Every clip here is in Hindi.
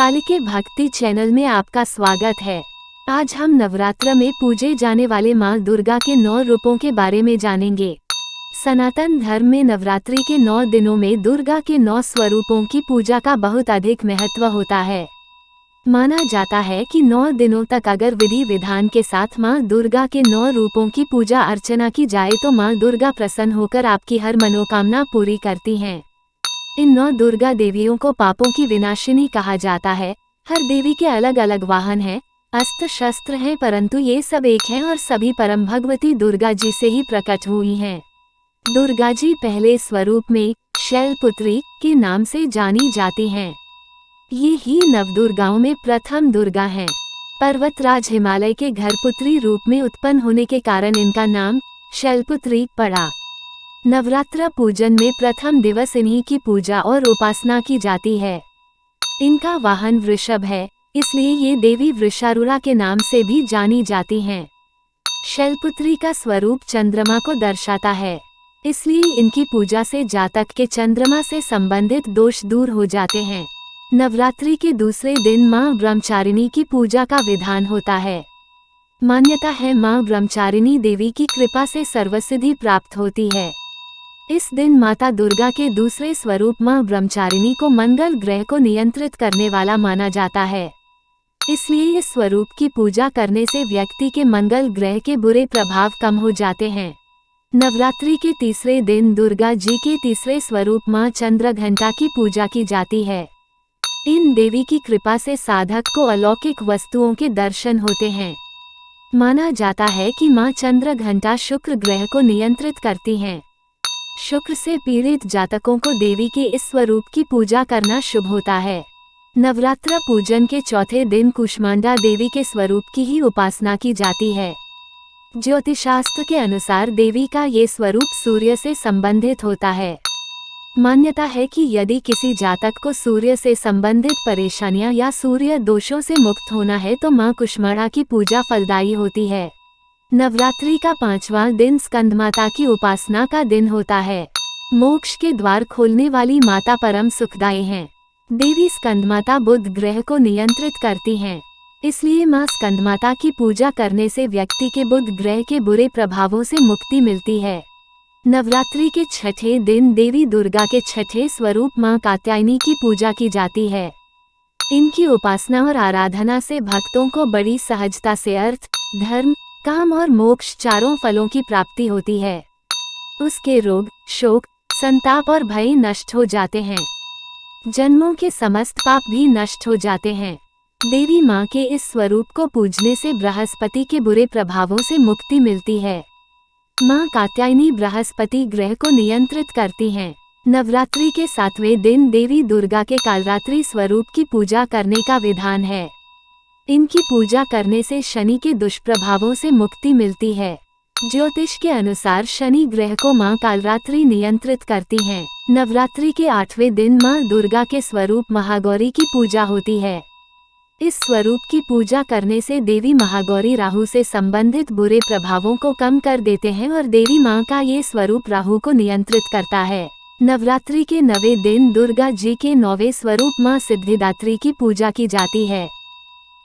कालिके भक्ति चैनल में आपका स्वागत है। आज हम नवरात्र में पूजे जाने वाले माँ दुर्गा के 9 रूपों के बारे में जानेंगे। सनातन धर्म में नवरात्रि के 9 दिनों में दुर्गा के 9 स्वरूपों की पूजा का बहुत अधिक महत्व होता है। माना जाता है कि 9 दिनों तक अगर विधि विधान के साथ माँ दुर्गा के 9 रूपों की पूजा अर्चना की जाए तो माँ दुर्गा प्रसन्न होकर आपकी हर मनोकामना पूरी करती हैं। इन 9 दुर्गा देवियों को पापों की विनाशिनी कहा जाता है। हर देवी के अलग अलग वाहन हैं, अस्त्र शस्त्र हैं, परंतु ये सब एक हैं और सभी परम भगवती दुर्गा जी से ही प्रकट हुई हैं। दुर्गा जी पहले स्वरूप में शैलपुत्री के नाम से जानी जाती हैं। ये ही नवदुर्गाओं में प्रथम दुर्गा हैं। पर्वतराज हिमालय के घरपुत्री रूप में उत्पन्न होने के कारण इनका नाम शैलपुत्री पड़ा। नवरात्र पूजन में प्रथम दिवस इन्हीं की पूजा और उपासना की जाती है। इनका वाहन वृषभ है, इसलिए ये देवी वृषारूढ़ा के नाम से भी जानी जाती हैं। शैलपुत्री का स्वरूप चंद्रमा को दर्शाता है, इसलिए इनकी पूजा से जातक के चंद्रमा से संबंधित दोष दूर हो जाते हैं। नवरात्रि के दूसरे दिन माँ ब्रह्मचारिणी की पूजा का विधान होता है। मान्यता है माँ ब्रह्मचारिणी देवी की कृपा से सर्वसिद्धि प्राप्त होती है। इस दिन माता दुर्गा के दूसरे स्वरूप माँ ब्रह्मचारिणी को मंगल ग्रह को नियंत्रित करने वाला माना जाता है। इसलिए इस स्वरूप की पूजा करने से व्यक्ति के मंगल ग्रह के बुरे प्रभाव कम हो जाते हैं। नवरात्रि के तीसरे दिन दुर्गा जी के तीसरे स्वरूप माँ चंद्रघंटा की पूजा की जाती है। इन देवी की कृपा से साधक को अलौकिक वस्तुओं के दर्शन होते हैं। माना जाता है कि माँ चंद्रघंटा शुक्र ग्रह को नियंत्रित करती हैं। शुक्र से पीड़ित जातकों को देवी के इस स्वरूप की पूजा करना शुभ होता है। नवरात्र पूजन के चौथे दिन कुष्मांडा देवी के स्वरूप की ही उपासना की जाती है। ज्योतिषशास्त्र के अनुसार देवी का ये स्वरूप सूर्य से संबंधित होता है। मान्यता है कि यदि किसी जातक को सूर्य से संबंधित परेशानियां या सूर्य दोषों से मुक्त होना है तो मां कुष्मांडा की पूजा फलदायी होती है। नवरात्रि का 5वां दिन स्कंदमाता की उपासना का दिन होता है। मोक्ष के द्वार खोलने वाली माता परम सुखदायी हैं। देवी स्कंदमाता बुध ग्रह को नियंत्रित करती हैं, इसलिए मां स्कंदमाता की पूजा करने से व्यक्ति के बुध ग्रह के बुरे प्रभावों से मुक्ति मिलती है। नवरात्रि के छठे दिन देवी दुर्गा के छठे स्वरूप मां कात्यायनी की पूजा की जाती है। इनकी उपासना और आराधना से भक्तों को बड़ी सहजता से अर्थ, धर्म, काम और मोक्ष चारों फलों की प्राप्ति होती है। उसके रोग, शोक, संताप और भय नष्ट हो जाते हैं। जन्मों के समस्त पाप भी नष्ट हो जाते हैं। देवी माँ के इस स्वरूप को पूजने से बृहस्पति के बुरे प्रभावों से मुक्ति मिलती है। माँ कात्यायनी बृहस्पति ग्रह को नियंत्रित करती हैं। नवरात्रि के 7वें दिन देवी दुर्गा के कालरात्रि स्वरूप की पूजा करने का विधान है। इनकी पूजा करने से शनि के दुष्प्रभावों से मुक्ति मिलती है। ज्योतिष के अनुसार शनि ग्रह को माँ कालरात्रि नियंत्रित करती हैं। नवरात्रि के 8वें दिन माँ दुर्गा के स्वरूप महागौरी की पूजा होती है। इस स्वरूप की पूजा करने से देवी महागौरी राहु से संबंधित बुरे प्रभावों को कम कर देते हैं और देवी माँ का ये स्वरूप राहु को नियंत्रित करता है। नवरात्रि के 9वें दिन दुर्गा जी के 9वें स्वरूप माँ सिद्धिदात्री की पूजा की जाती है।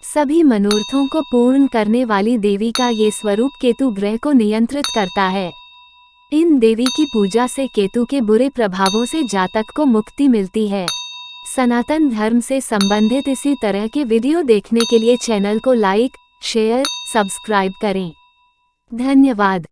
सभी मनोरथों को पूर्ण करने वाली देवी का ये स्वरूप केतु ग्रह को नियंत्रित करता है। इन देवी की पूजा से केतु के बुरे प्रभावों से जातक को मुक्ति मिलती है। सनातन धर्म से संबंधित इसी तरह के वीडियो देखने के लिए चैनल को लाइक, शेयर, सब्सक्राइब करें। धन्यवाद।